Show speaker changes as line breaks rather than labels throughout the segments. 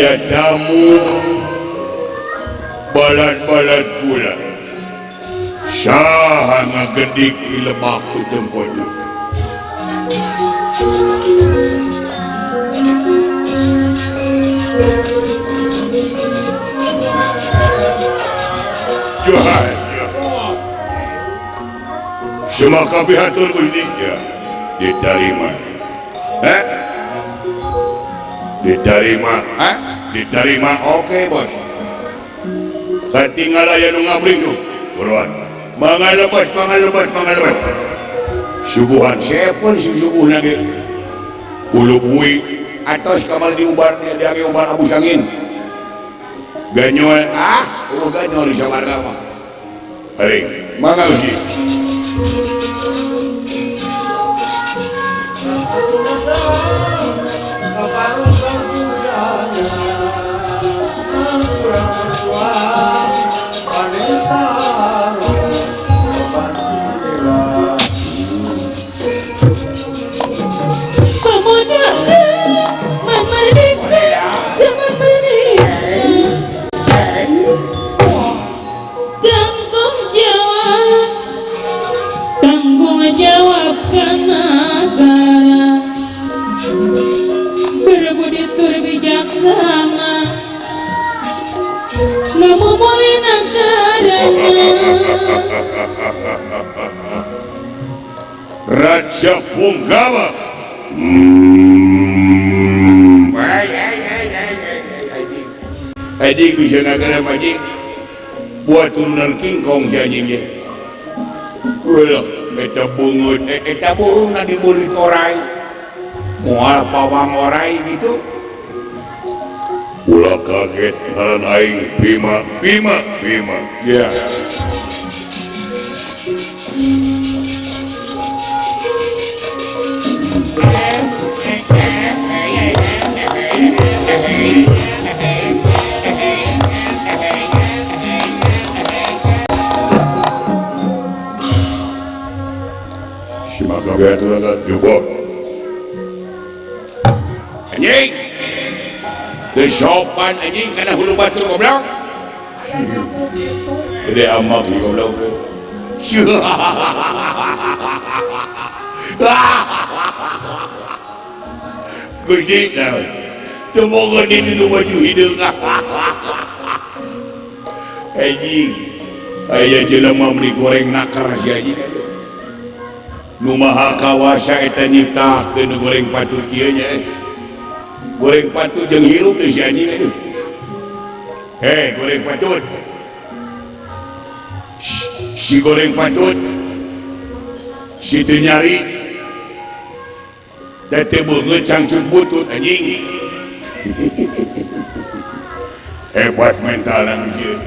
aya tamu balad-balad pula saha ngagedik di lemah tu tempat tu Johan semaka pihatur Gusti ya diterima diterima oke bos katinggal aya nu ngabring tuh buruan mangalebat suguhan sepun suguh lagi ulu bui atas kamar diubar dia ubar abu sangin ganyol ganyol di samarga mah haring mangga uji
jawabkan negara berbudi tur bijaksana memulai negaranya
Raja Punggawa Haji bisa negara majik buat turunan King Kong si anjingnya ulah eta bungut eta burung na dibeli torai moal pawang orai gitu ulah kaget ngaran aing Bima ya Gaya tulaga jubok anjing kesopan anjing karena hulu batur goblok gede amak di goblok Gusti temoga di dulu baju hidung anjing aya jelema beli goreng nakar si anjing nu maha kawasa eta nyiptakeun goreng patut kieu nya goreng patut jeung hirup geus anjing aduh goreng patut si goreng patut si teu nyari da teu beungeut sangcut butut anjing hebat mentalna kieu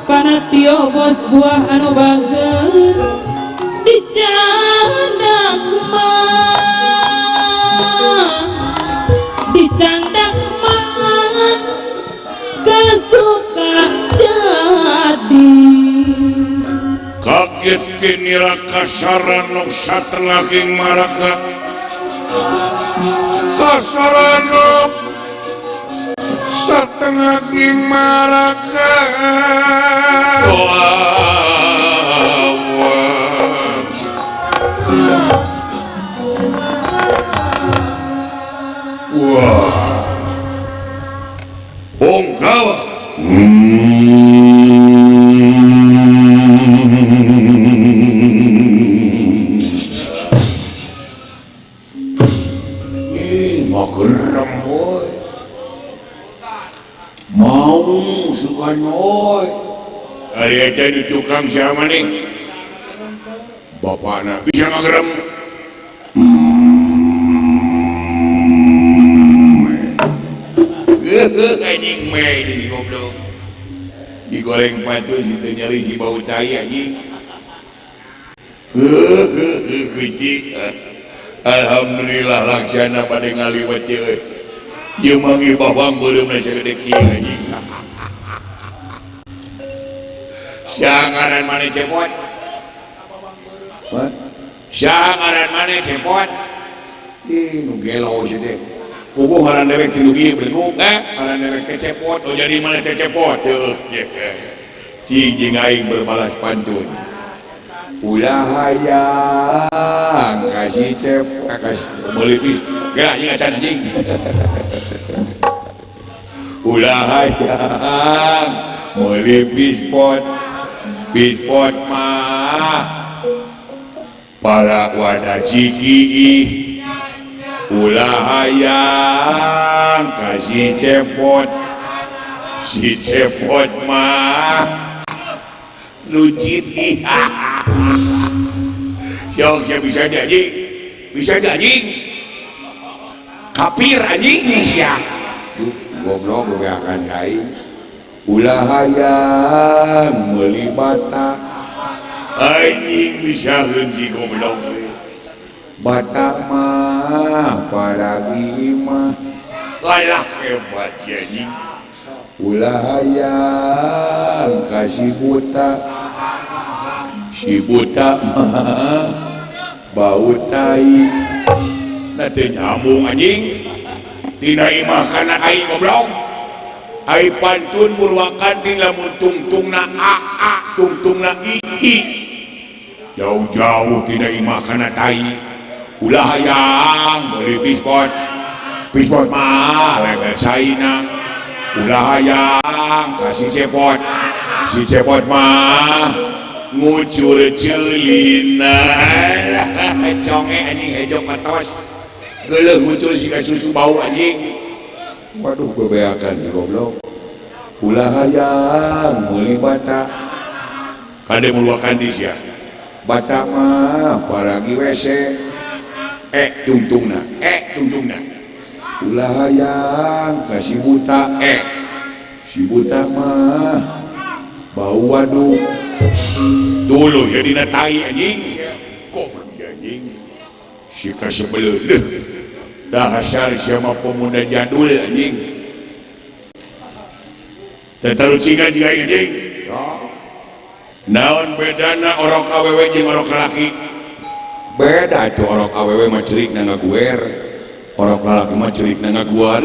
Panatio bos buah anu bager dicandak mah kesuka jadi
kaget kinira kasarano satengahing maraka kasarano setengah maraka wah Punggawa mager hari eta di tukang siapa nih bapakna bisa ngagerem anjing meh di goblok digoreng patus itu nyari si bau tai anjing kucing alhamdulillah laksana pada ngaliwat euy ieu mangi bawang beureum na sagede kieu anjing sangaran maneh cepot sangaran maneh cepot nu gelo sih teh puguh ngaran dewek ti nu ieu belengu ngaran dewek teh cepot oh jadi maneh teh cepot teuh cing aing berbalas pantun ulah hayang kasih kasih melipis gerak jeung acan anjing ulah hayang melipis pispot mah para wadah ciki ulah hayang kasih cepot si cepot mah lucit yang saya bisa anjing kapir anjing siap goblok gue akan aing ulah hayang meuli bata anjing bisa heuji goblok bata mah paragi mah kalah hebat anjing ulah hayang kasih buta si buta mah bau tai na teu nyambung anjing tina imah kana aing goblok ai pantun murwakan ti lamun tungtungna a tungtungna i jauh-jauh tina imah kana tai ulah hayang meuli pispot mah lega caina ulah hayang kasih cepot si cepot mah ngucur ceulina conge anjing hejo patos geuleuh ngucur siga susu bau anjing waduh bebeakan di goblok ulah hayang meuli bata kade muluakan di sia bata mah paragi WC tungtungna ulah hayang kasih buta si buta mah bau waduk dulu ya dina tai anjing kok anjing si kasebeleuh dasar siapa pemuda jadul anjing tetaru singa juga anjing naon bedana orok awewe jeung orok laki beda tuh orok awewe mah ceurikna ngaguer orok lalaki mah ceurikna ngaguar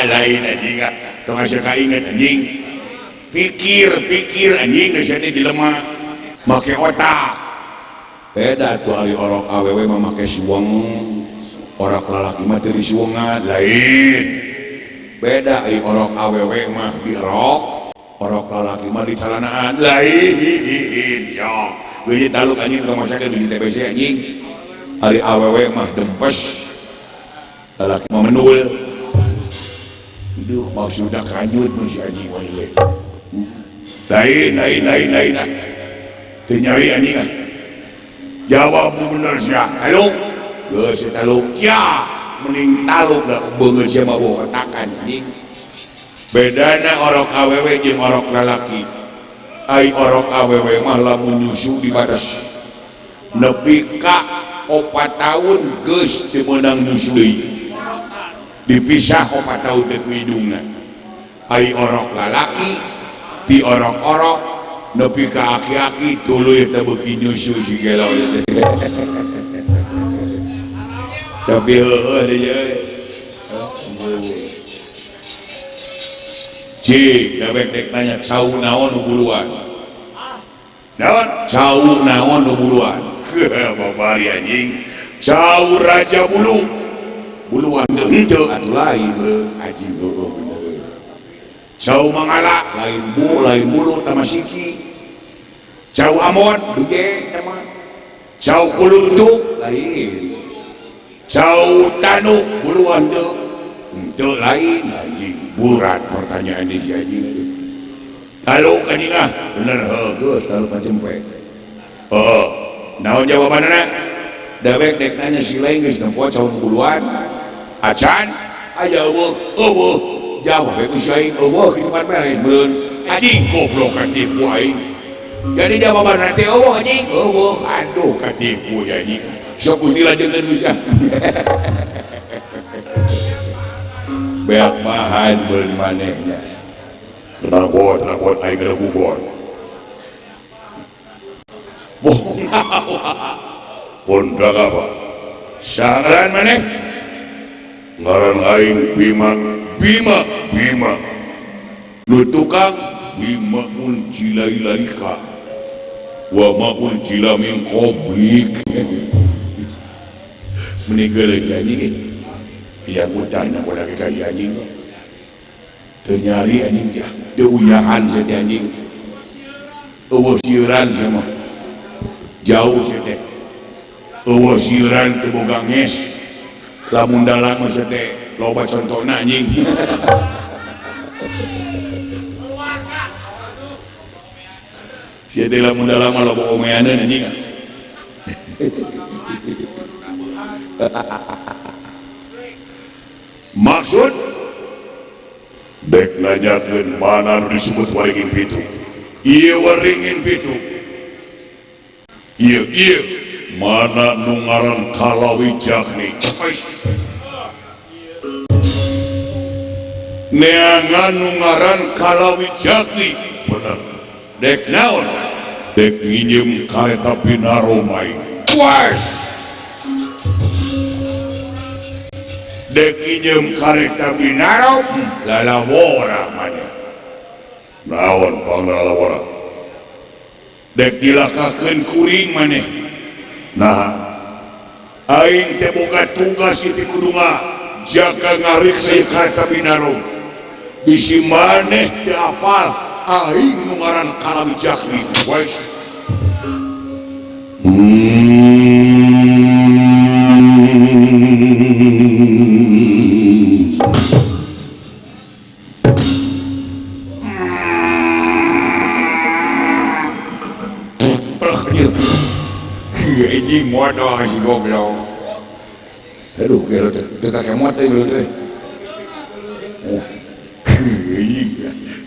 lain anjing tong asa kainget anjing pikir anjing geusnya jelema make otak beda tuh ari orok awewe mah make siweng orok lalaki mah teu disiwengan lain beda ai orok awewe mah dirok orok lalaki mah di calanaan lain sok geus taluk anjing rumah sakit di TBC anjing ari awewe mah dempes lalaki mah menul duh maksudna kanyut nu si anjing we lain teu nyari anjing jawab nu bener sia taluk geus taluk ya mending taluk da beungeut sia mah otakan anjing bedana orok awewe jeung orok lalaki ai orok awewe mah lamun nyusu di batas nepi ka 4 tahun geus teu meunang nyusu deui dipisah 4 tahun teh ku hidungna ai orok lalaki ti orok-orok nepi ka aki-aki tuluy teh beuki nyusu si gelo tapi heueuh deui cik dewek dek nanya cau naon nu buluan naon cau naon nu buluan babari anjing cau raja buluan teu atuh lain anjing heueuh bener cau mangala lain bulu tamasiki cau amon biye teman cau kuluntuk lain cau tanu buluan teu lain anjing burat pertanyaan ini anjing Talu anjing ah, bener geus talu pacempe. Naon jawabanna? Dewek dek nanya si lain geus nempo caun puluhan. Acan aya eueuh jawab ku si aing eueuh kitu kan beres beun. Anjing goblok katipu aing. Jadi jawaban nanti anjing aduh katipu ya anjing. Sok Gusti lanjutkeun Gusti. Beak mahan beun manehnya. Tenang buat aing ada bubur. Bohong Pondang apa? Sangaran maneh? Ngaran aing Bima. Nu tukang Bima uncilailika wa ma uncila min qablik. Meninggal anjing. Yang utana bola kaya anjing. Teu nyari anjing teh, teu uyahan teh anjing. Eueuh sieuran sama. Jauh teh. Eueuh sieuran teu boga nges. Lamun dalang mah teh loba contona anjing. Sia teh lamun dalang mah loba omeaneun anjing. Maksud dek nanyakeun mana nu disebut waringin pitu. Ieu waringin pitu. Ieu mana nu ngaran Kalawijagni. Neangan nu ngaran Kalawijagni. Bener. Dek naon? Dek nginjem kareta Binaromai. Puas. Dek nginjem kareta Binaro lalawora maneh. Naon pang lalawora? Dek dilakakeun kuring maneh. Nah, aing teh boga tugas itu kudu jaga ngariksa kareta Binaro. Bisi maneh teu apal aing nu ngaran Kalawijagni. Wes. Anjing modoh si goblok. Aduh, gelo teu kakek mot teh beul teh.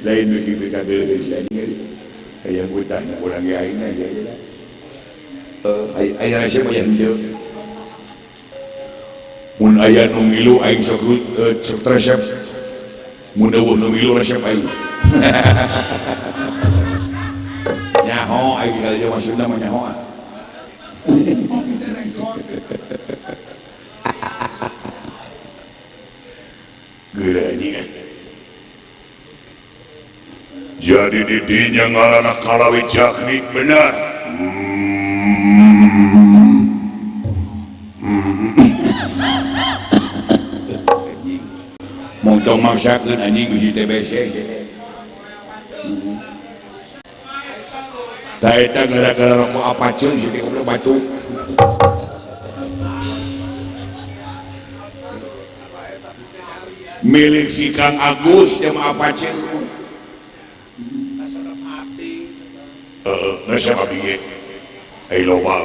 Lain lagi berkabel si anjing. Aya butah na urang ge aing aja. Aya resep aya henteu. Mun aya nu milu aing sok resep. Mun eueuh nu milu resep aing. Nyaho aing kalau Jawa Sunda mah nyaho. Gila anjing. Jadi didinya ngaranna Kalawijagni benar. Montong maksakeun anjing bisi TBC. Tah eta gara-gara rokok Apache sih goblok batu. Milik si Kang Agus yang Apache. Resep abdi ge. Ai loba.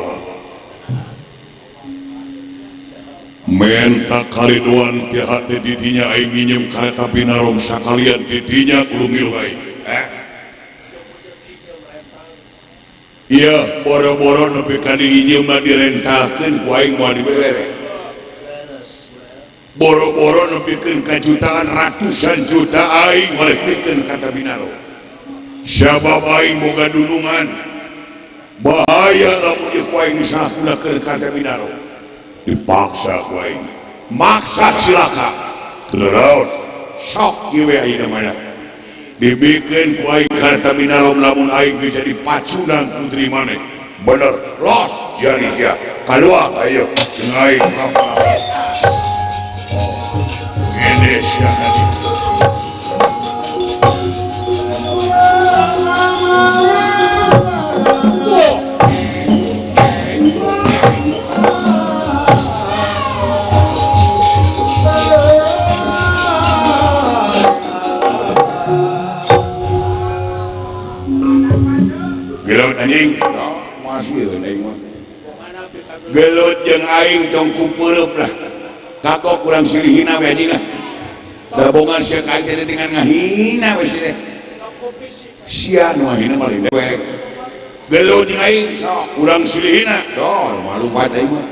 Menta kariduan ti hate didinya aing nginjem kareta Binarong sakalian didinya kudu milu aing. Iya, boro-boro nepi ka diinjem mah direntalkeun ku aing moal dibere. Boro-boro nepikeun ka jutaan ratusan juta aing moal pikeun kareta Binaro. Sabab aing boga dulungan. Bahaya lamun ieu ku aing disalahgunakeun kareta Binaro. Dipaksa ku aing. Maksa cilaka. Teu naon. Sok ieu we ayeuna mah. Dibikin ku aing kareta Binaro lamun aing jadi pacunang putri maneh. Bener los jadi ya. Kalua ayo jeung aing Indonesia tadi. gelut anjing masih aing mah gelut jeung aing tong kupeureub lah kako kurang silihina we anjing lah dabongan sia ka aing teh dengan ngahina we teh sia nu ngahina mah lain dewek gelut jeung aing kurang silihina dor malu bae aing mah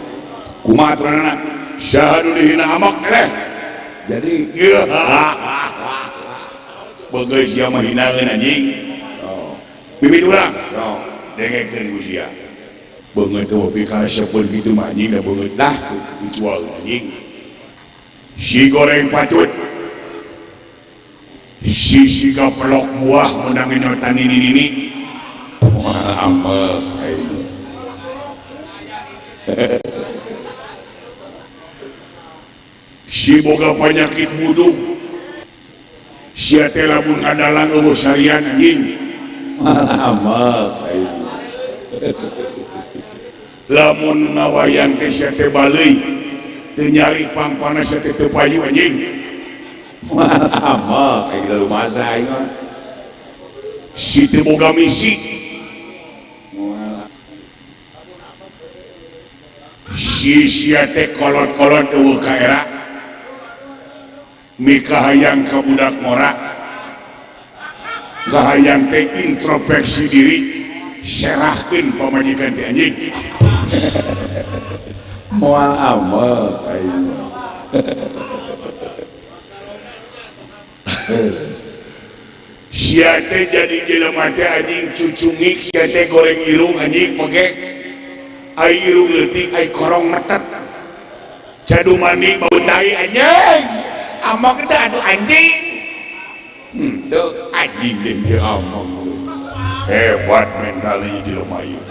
kumaha aturanna saha nu dihina amak teh jadi begeus sia mah hinaeun anjing mimit urang dengekeun ku sia beungeut teu pikar sepeuh kitu mah anjing da beungeut dah dijual anjing si goreng patut si siga pelok buah menang nyotan ini wah ampun si boga penyakit buduk sia teh lamun ngadalang eueuh sarian anjing amal lamun ngawayan teh sia teh baleui teu nyari pangpana sia teh teu payu anjing amal kayak gitu masa aing mah si teu boga misi si sia teh kolot-kolot eueuh ka era mika hayang ka budak ngora gahayang teh introspeksi diri serahkeun pamajikan teh anjing moal amal aing sia teh jadi jelema teh anjing cucungik sia teh goreng irung anjing pege ai irung leutik ai korong metet jadu mani bau tai anjing amak teh atuh anjing tuh anjing deh dia amak hebat mentalnya jelema ieu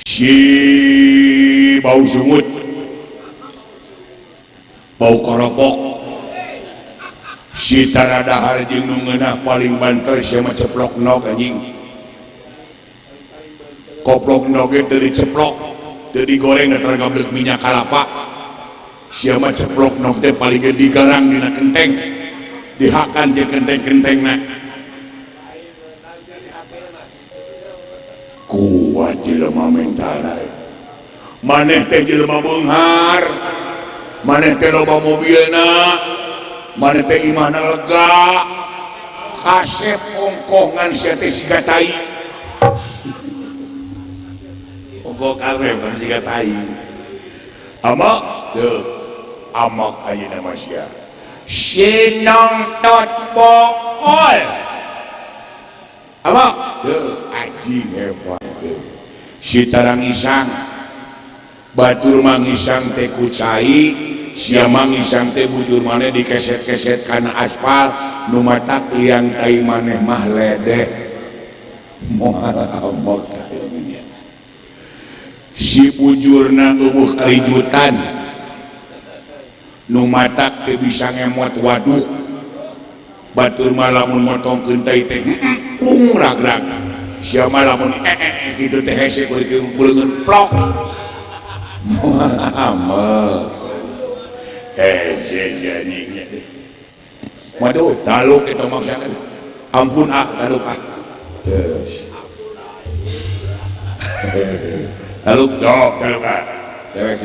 si bau sungut bau koropok si taradahar jeung nu ngeunah paling banter sia mah ceplok nog anjing koplok nog teu diceplok teu digoreng da tergambeuk minyak kalapa sia mah ceplok nog teh paling digarang dina genteng dihakan jeung genteng-gentengna kuat jelema mentalna maneh teh jelema beunghar maneh teh loba mobilna maneh teh imahna lega kasep ongkongan sia teh siga tai ongko kasep kan siga tai amak teu amak ayeuna mah sia sinong tot bool amak teu anjing hebat si tarang isang batur mangisang teh kucai sia mangisang teh bujur maneh dikeset-keset kana aspal nu matak liang tai maneh mah ledeh moal amak si bujurna eueuh kalijutan nu matak teu bisa ngemot waduk batur mah lamun motongkeun tai teh pung ragrag sia mah lamun kitu teh hese kuleungeun plok amal anjingnya waduh taluk eta maksana ampun taluk taluk taluk dewek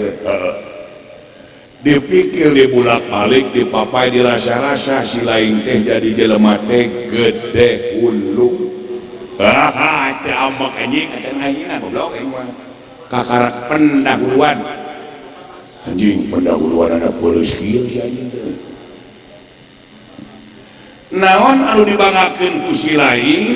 dipikir dibulak-balik dipapai dirasa-rasa si lain teh jadi jelema teh gede hulu teh amak anjing acan ngahina goblok aing mah kakarak pendahuluan anjing pendahuluan ada peuleus kieu si anjing teh naon anu dibanggakeun ku si lain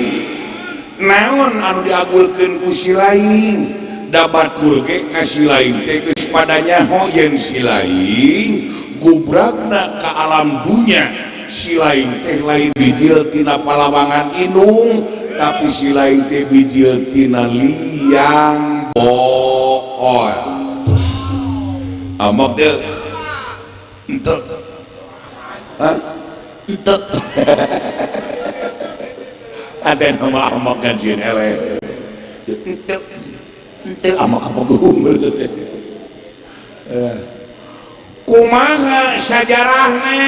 naon anu diagulkeun ku si lain da batur ge ka si lain teh geus padanya hoyen si lain gubrakna ka alam dunya si lain teh lain bijil tina palawangan inung tapi si lain teh bijil tina liang bool amak teh ente ente ada nama amak kan sieun ele ente amak apa gumul kumaha sajarahna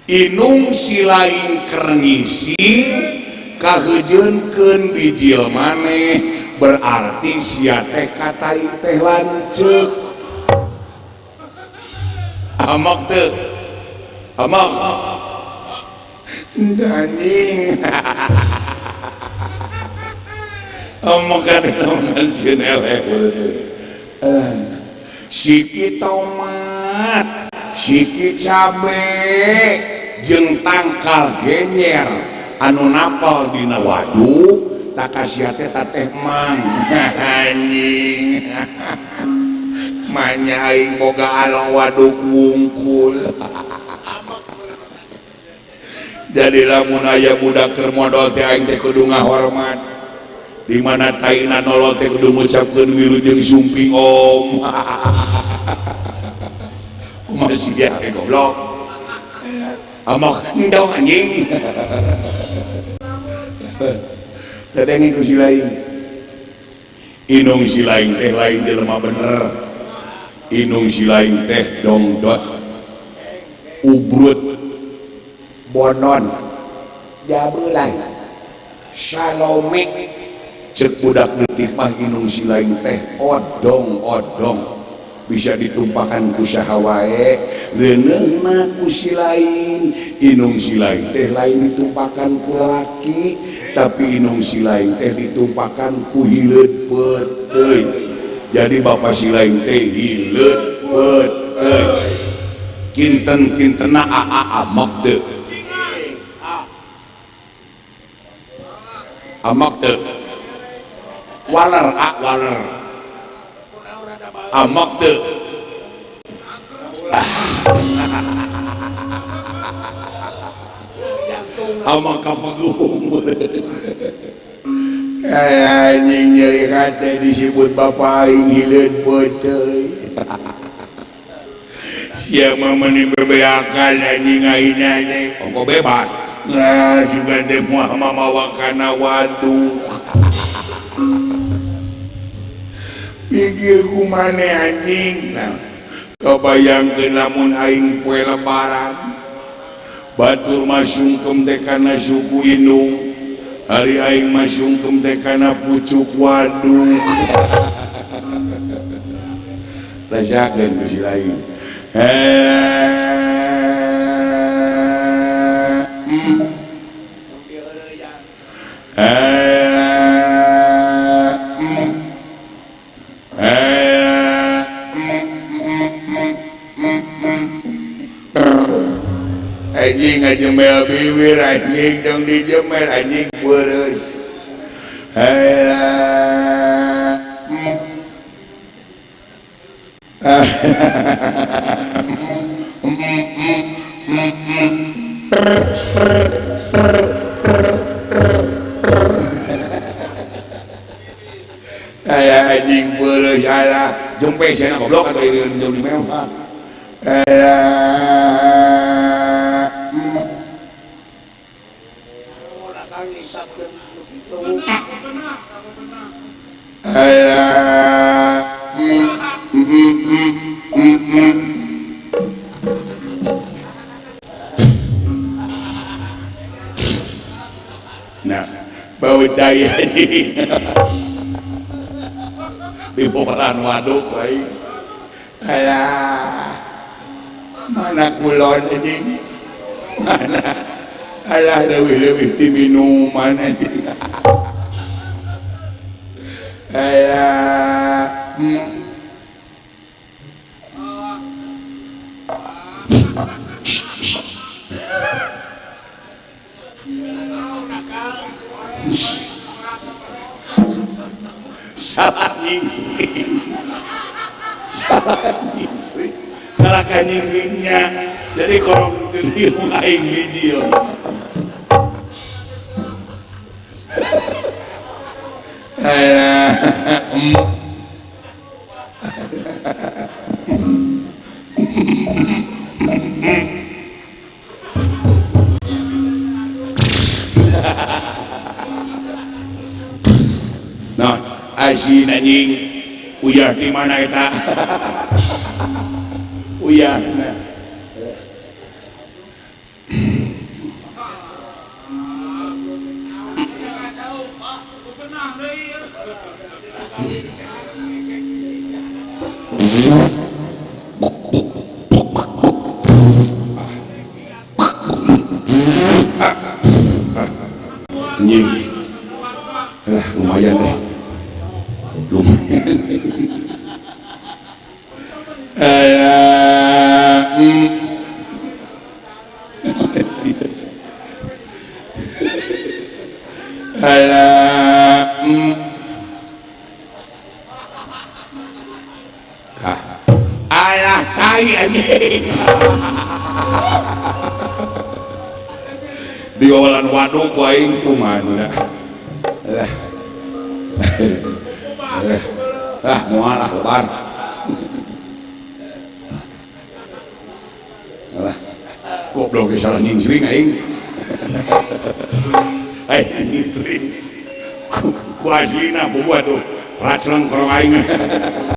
Inung si lain kerngisi kahejeunkeun bijil maneh berarti sia teh katai teh lanceuk. Amak teu amak anjing amak kan naon sieun eleh siki tomat siki cabe jeung tangkal genyer anu napal dina waduk takasia teh tateh mang anjing manya aing boga along waduk wungkul jadi lamun aya budak keur modal teh aing teh kudu ngahormat di mana taina nolol teh kudu ngucapkeun wilujeng sumpi om masih dia goblok amak endong anjing tadeng ku si lain inung si lain teh lain jelema bener inung si lain teh dongdot ubrut bonon jabeulai salome cek budak leutik mah inung si lain teh odong bisa ditumpahkan ku saha wae leuneuhna ku si lain inung si lain teh lain ditumpahkan ku laki tapi inung si lain teh ditumpahkan ku hileud peut jadi bapak si lain teh hileud peut kinten-kintena amak teu amak teu waler amak teu amak kapagum anjing nyeri hati disebut bapak aing hileud peut teuy sia mah meuni bebeakan anjing aina teh ongko bebas juga teh moal mamawa kana waduk pikir kumane anjing nah kabayangkeun lamun aing poe lebaran batur masungkem teh kana suku inung hari aing masungkem teh kana pucuk waduk rasakeun ku si lain anjing ngajemel bibir anjing dong dijemel anjing beureuy aya anjing beureuy alah jempe sia goblok atuh ieu jeung di mewah nah bau daya di bolan waduk baik alah mana kulon anjing mana alah leuwih-leuwih ti minuman anjing alah salah nyingsing kalah kanyingsingnya jadi korong itu diung aing bijil nah asin anjing uyah di mana eta uyah Anjing. Lumayan deh. Lumayan. Alah tai anjing. Di wawalan waduk ku aing tuh mana. Moal lah lebar. Alah. Goblok ge salah nyingsring aing. Nyingsring. Ku aslina buat tuh racreng korong aing.